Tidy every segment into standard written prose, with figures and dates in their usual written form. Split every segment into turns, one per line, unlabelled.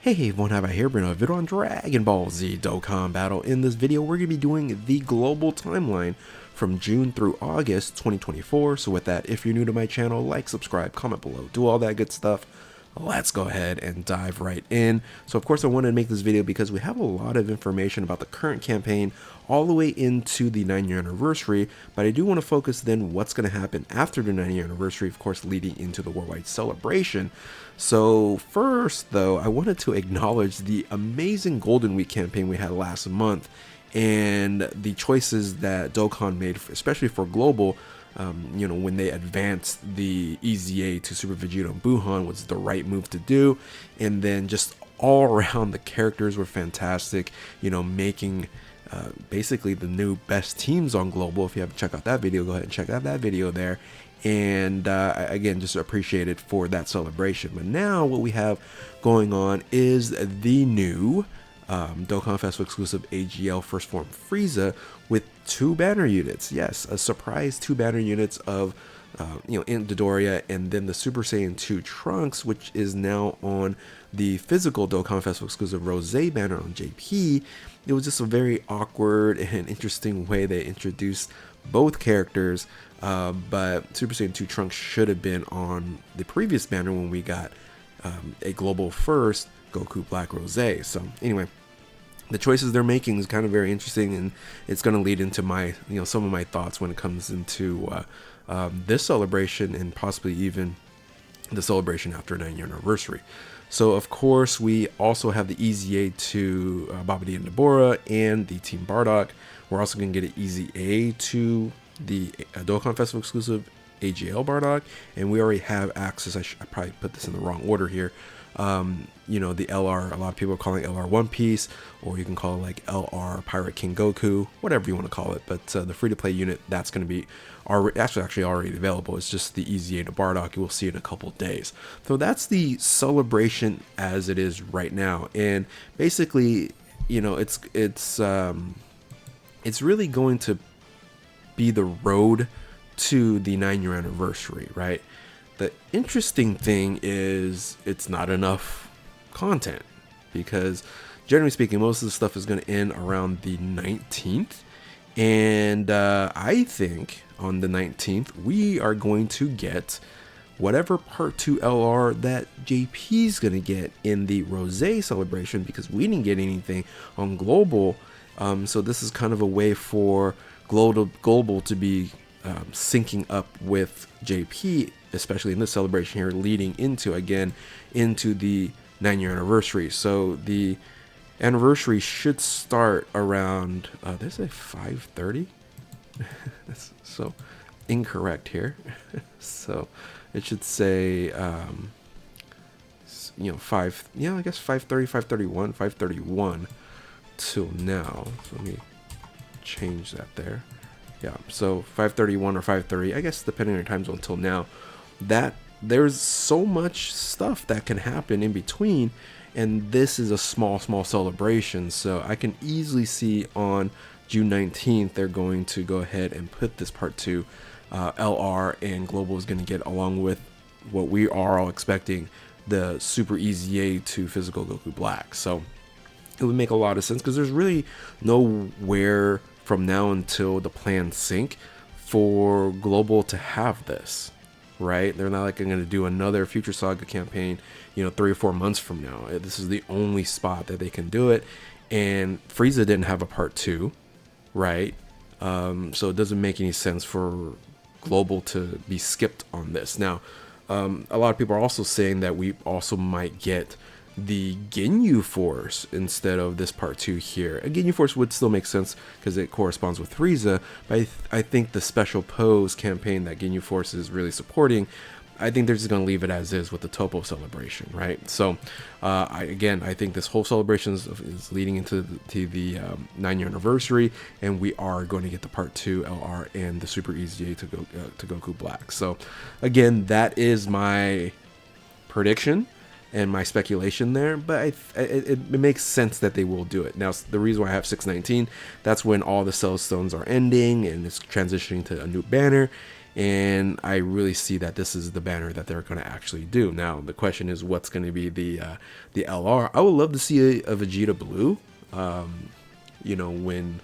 Hey everyone, have I here bring a video on Dragon Ball Z Dokkan Battle. In this video, we're going to be doing the global timeline from June through August 2024. So with that, if you're new to my channel, like, subscribe, comment below, do all that good stuff. Let's go ahead and dive right in. So of course I wanted to make this video because we have a lot of information about the current campaign all the way into the 9-year anniversary, but I do want to focus then what's going to happen after the 9-year anniversary, of course leading into the worldwide celebration. So first though, I wanted to acknowledge the amazing Golden Week campaign we had last month and the choices that Dokkan made, especially for global. When they advanced the EZA to Super Vegeta and Buhan was the right move to do. And then just all around the characters were fantastic, making basically the new best teams on global. If you haven't checked out that video, go ahead and check out that video there. And again, just appreciate it for that celebration. But now what we have going on is the new Dokkan Festival exclusive AGL First Form Frieza with 2 banner units. Yes, a surprise 2 banner units of in Dodoria, and then the Super Saiyan 2 Trunks, which is now on the physical Dokkan Festival exclusive Rose banner on JP. It was just a very awkward and interesting way they introduced both characters, but Super Saiyan 2 Trunks should have been on the previous banner when we got a global first Goku Black Rose. So anyway, the choices they're making is kind of very interesting, and it's going to lead into my some of my thoughts when it comes into this celebration and possibly even the celebration after 9-year anniversary. So of course we also have the EZA to Babidi and Deborah and the Team Bardock. We're also going to get an EZA to the Dokkan Festival exclusive AGL Bardock, and we already have access. I probably put this in the wrong order here. The LR, a lot of people are calling LR One Piece, or you can call it like LR Pirate King Goku, whatever you want to call it. But the free-to-play unit, that's going to be actually already available. It's just the EZA to Bardock. You will see it in a couple of days. So that's the celebration as it is right now, and basically, it's really going to be the road to the 9-year anniversary, right? The interesting thing is it's not enough content, because generally speaking, most of the stuff is going to end around the 19th. And I think on the 19th, we are going to get whatever Part 2 LR that JP is going to get in the Rose celebration, because we didn't get anything on Global. So this is kind of a way for Global to be syncing up with JP, especially in this celebration here, leading into the 9-year anniversary. So the anniversary should start around there's a 5:30. That's so incorrect here. So it should say 5, I guess 5:30, 5:31, 5:31 till now. So let me change that there. Yeah, so 5:31 or 5:30, I guess, depending on your time zone till now. That there's so much stuff that can happen in between, and this is a small celebration. So I can easily see on June 19th they're going to go ahead and put this Part 2 LR, and Global is going to get, along with what we are all expecting, the Super EZA to physical Goku Black. So it would make a lot of sense, because there's really nowhere from now until the plan sync for Global to have this, right? They're not like going to do another Future Saga campaign 3 or 4 months from now. This is the only spot that they can do it, and Frieza didn't have a Part 2, right? So it doesn't make any sense for Global to be skipped on this. Now a lot of people are also saying that we also might get the Ginyu Force instead of this Part 2 here. A Ginyu Force would still make sense because it corresponds with Frieza, but I think the special pose campaign that Ginyu Force is really supporting, I think they're just going to leave it as is with the Topo celebration, right? So I think this whole celebration is leading into the 9-year anniversary, and we are going to get the Part 2 LR and the Super EZA to Goku Black. So again, that is my prediction and my speculation there, but it makes sense that they will do it. Now, the reason why I have 6/19, that's when all the Cell Stones are ending and it's transitioning to a new banner, and I really see that this is the banner that they're going to actually do. Now the question is, what's going to be the LR? I would love to see a Vegeta Blue, you know, when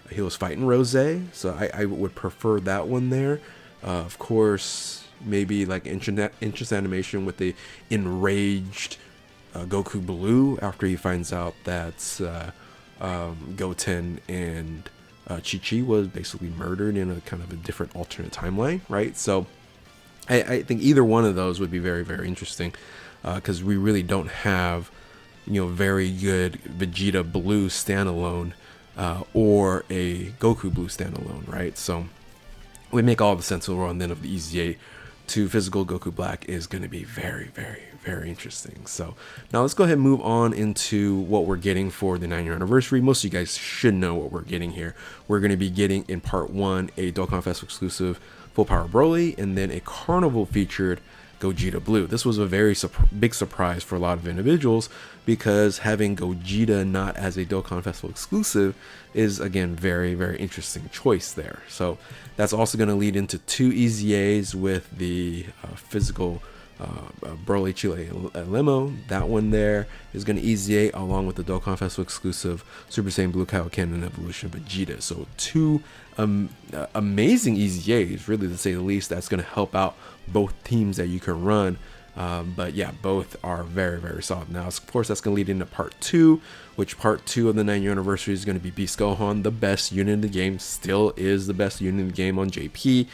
he was fighting Rose, so I would prefer that one there. Of course, maybe like interest animation with the enraged Goku Blue after he finds out that Goten and Chi-Chi was basically murdered in a kind of a different alternate timeline, right? So I think either one of those would be very, very interesting, because we really don't have, you know, very good Vegeta Blue standalone or a Goku Blue standalone, right? So we make all the sense in the world, and then of the EZA to physical Goku Black is going to be very, very, very interesting. So now let's go ahead and move on into what we're getting for the 9-year anniversary. Most of you guys should know what we're getting here. We're going to be getting in part 1 a Dokkan Fest exclusive Full Power Broly, and then a Carnival featured Gogeta Blue. This was a very big surprise for a lot of individuals, because having Gogeta not as a Dokkan Festival exclusive is, again, very, very interesting choice there. So that's also going to lead into 2 EZAs with the physical Broly Chile Limo. That one there is going to EZA along with the Dokkan Festival exclusive Super Saiyan Blue Kaioken and Evolution Vegeta. So 2 amazing EZAs, really, to say the least, that's going to help out both teams that you can run. But yeah, both are very, very solid. Now, of course, that's going to lead into part 2, which part 2 of the 9-year anniversary is going to be Beast Gohan, the best unit in the game. Still is the best unit in the game on JP,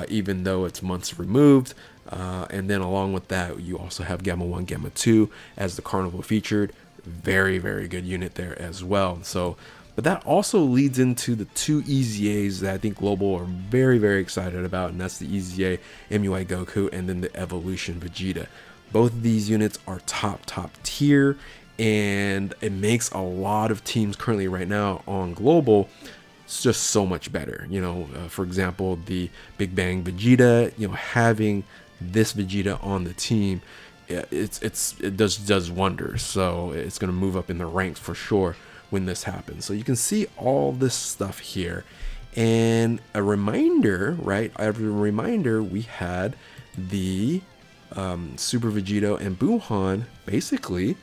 even though it's months removed. And then along with that, you also have Gamma 1, Gamma 2 as the Carnival featured. Very, very good unit there as well. So, but that also leads into the 2 EZAs that I think Global are very, very excited about, and that's the EZA MUI Goku and then the Evolution Vegeta. Both of these units are top tier, and it makes a lot of teams currently right now on Global it's just so much better. You know, for example, the Big Bang Vegeta, you know, having this Vegeta on the team, it does wonders. So it's going to move up in the ranks for sure when this happens. So you can see all this stuff here, and a reminder, right? As a reminder, we had the Super Vegito and Buhan basically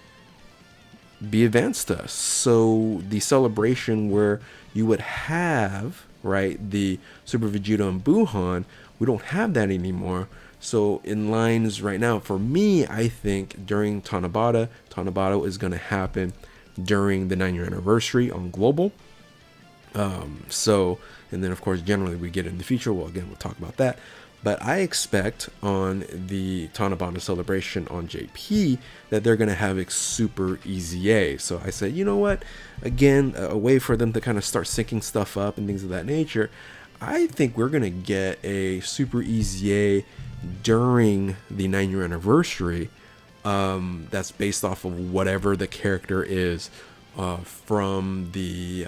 be advanced to us. So the celebration where you would have, right, the Super Vegito and Buhan, we don't have that anymore. So in lines right now, for me, I think during Tanabata is going to happen during the 9-year anniversary on Global. So, and then of course, generally we get in the future. Well, again, we'll talk about that. But I expect on the Tanabata celebration on JP that they're going to have a Super EZA. So I said, you know what? Again, a way for them to kind of start syncing stuff up and things of that nature. I think we're going to get a Super EZA during the 9-year anniversary. That's based off of whatever the character is from the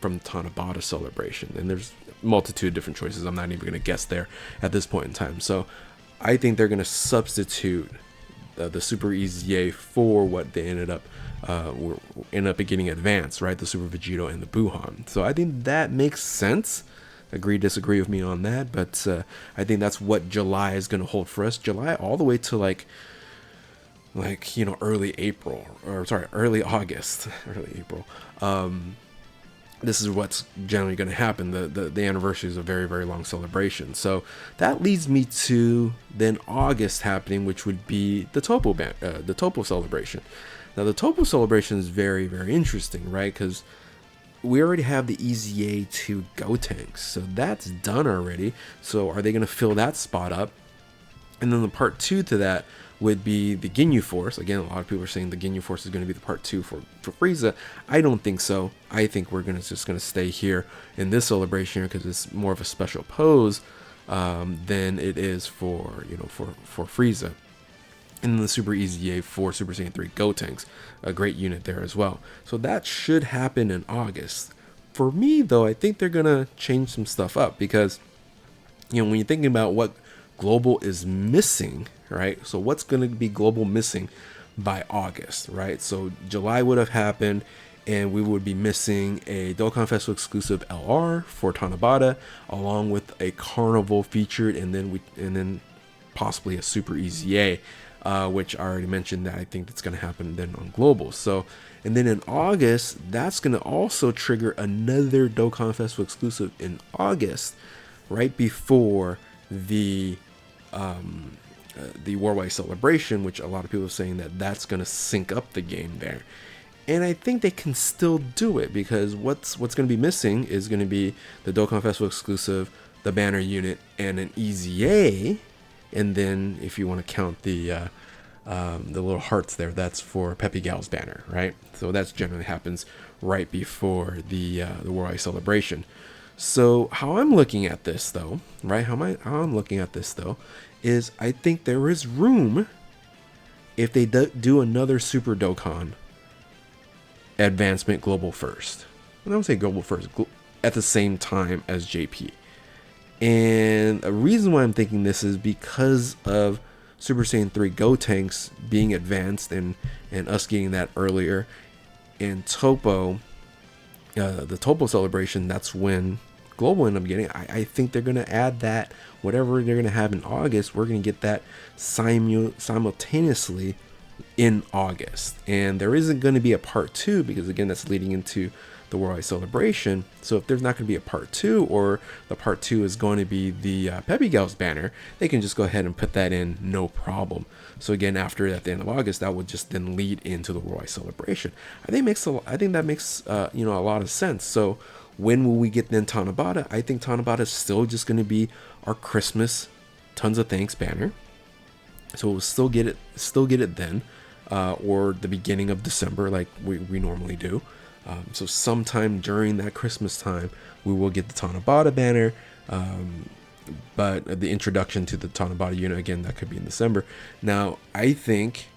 Tanabata celebration. And there's multitude of different choices. I'm not even going to guess there at this point in time. So I think they're going to substitute the Super EZA for what they ended up getting advanced, right? The Super Vegito and the Buhan. So I think that makes sense. Agree, disagree with me on that, but I think that's what July is going to hold for us. July all the way to like you know, early August, early April. This is what's generally going to happen. The anniversary is a very, very long celebration. So that leads me to then August happening, which would be the Topo celebration. Now the Topo celebration is very, very interesting, right? Because we already have the EZA to Gotenks, so that's done already. So are they going to fill that spot up? And then the part 2 to that would be the Ginyu Force. Again, a lot of people are saying the Ginyu Force is going to be the part 2 for Frieza. I don't think so. I think we're just going to stay here in this celebration because it's more of a special pose than it is for, you know, for Frieza. And then the Super EZA for Super Saiyan 3 Gotenks, a great unit there as well. So that should happen in August. For me, though, I think they're going to change some stuff up because, you know, when you're thinking about what Global is missing, right? So what's going to be Global missing by August, right? So July would have happened, and we would be missing a Dokkan Festival exclusive LR for Tanabata, along with a Carnival featured, and then possibly a Super EZA, which I already mentioned that I think that's going to happen then on Global. So, and then in August, that's going to also trigger another Dokkan Festival exclusive in August, right before the Worldwide Celebration, which a lot of people are saying that that's going to sync up the game there. And I think they can still do it, because what's going to be missing is going to be the Dokkan Festival exclusive, the banner unit, and an EZA. And then if you want to count the little hearts there, that's for Peppy Gal's banner, right? So that generally happens right before the Worldwide Celebration. So how I'm looking at this though, right? How I'm looking at this though is I think there is room if they do another Super Dokkan advancement global first. I don't say global first, at the same time as JP. And the reason why I'm thinking this is because of Super Saiyan 3 Gotenks being advanced and us getting that earlier. And Topo, the Topo celebration, that's when Global ended up getting. I think they're going to add that, whatever they're going to have in August, we're going to get that simultaneously in August. And there isn't going to be a part 2, because again, that's leading into the Worldwide Celebration. So if there's not going to be a part 2, or the part 2 is going to be the Peppy Gal's banner, they can just go ahead and put that in, no problem. So again, after at the end of August, that would just then lead into the Worldwide Celebration. I think that makes a lot of sense. So when will we get then Tanabata? I think Tanabata is still just going to be our Christmas Tons of Thanks banner. So we'll still get it then, or the beginning of December, like we normally do. So sometime during that Christmas time, we will get the Tanabata banner. But the introduction to the Tanabata unit, again, that could be in December. Now, I think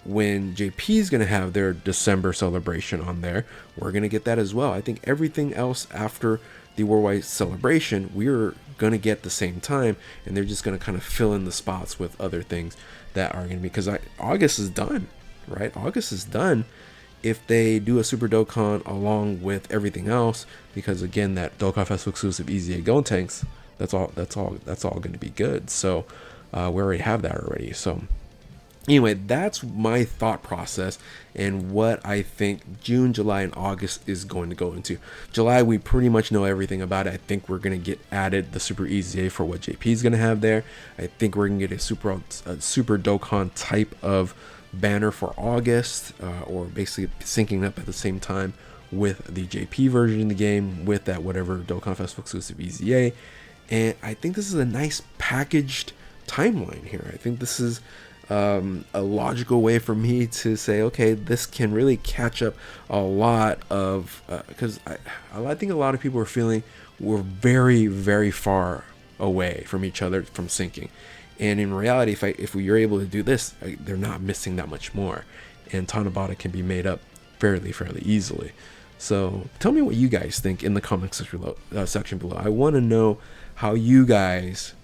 when JP is going to have their December celebration on there, we're going to get that as well. I think everything else after the Worldwide Celebration, we're going to get the same time, and they're just going to kind of fill in the spots with other things that are going to be, because August is done, right? August is done if they do a Super Dokkan along with everything else, because again, that Dokkan Festival exclusive EZA Gotenks, that's all going to be good. So we already have that already. So anyway, that's my thought process and what I think June, July, and August is going to go into. July, we pretty much know everything about it. I think we're going to get added the Super EZA for what JP is going to have there. I think we're going to get a Super Dokkan type of banner for August, or basically syncing up at the same time with the JP version of the game with that whatever Dokkan Festival exclusive EZA. And I think this is a nice packaged timeline here. I think this is a logical way for me to say, okay, this can really catch up a lot of, because I think a lot of people are feeling we're very, very far away from each other from syncing. And in reality, if we are able to do this, they're not missing that much more. And Tanabata can be made up fairly easily. So tell me what you guys think in the comment section below. I want to know how you guys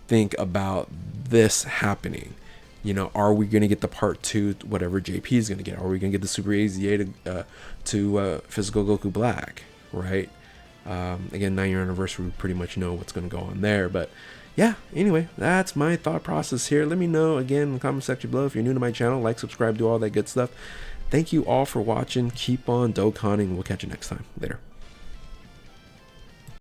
think about this happening. You know, are we going to get the part 2, whatever JP is going to get? Are we going to get the Super AZA to Physical Goku Black, right? Again, 9-year anniversary, we pretty much know what's going to go on there. But yeah, anyway, that's my thought process here. Let me know, again, in the comment section below. If you're new to my channel, like, subscribe, do all that good stuff. Thank you all for watching. Keep on Dokkaning. We'll catch you next time. Later.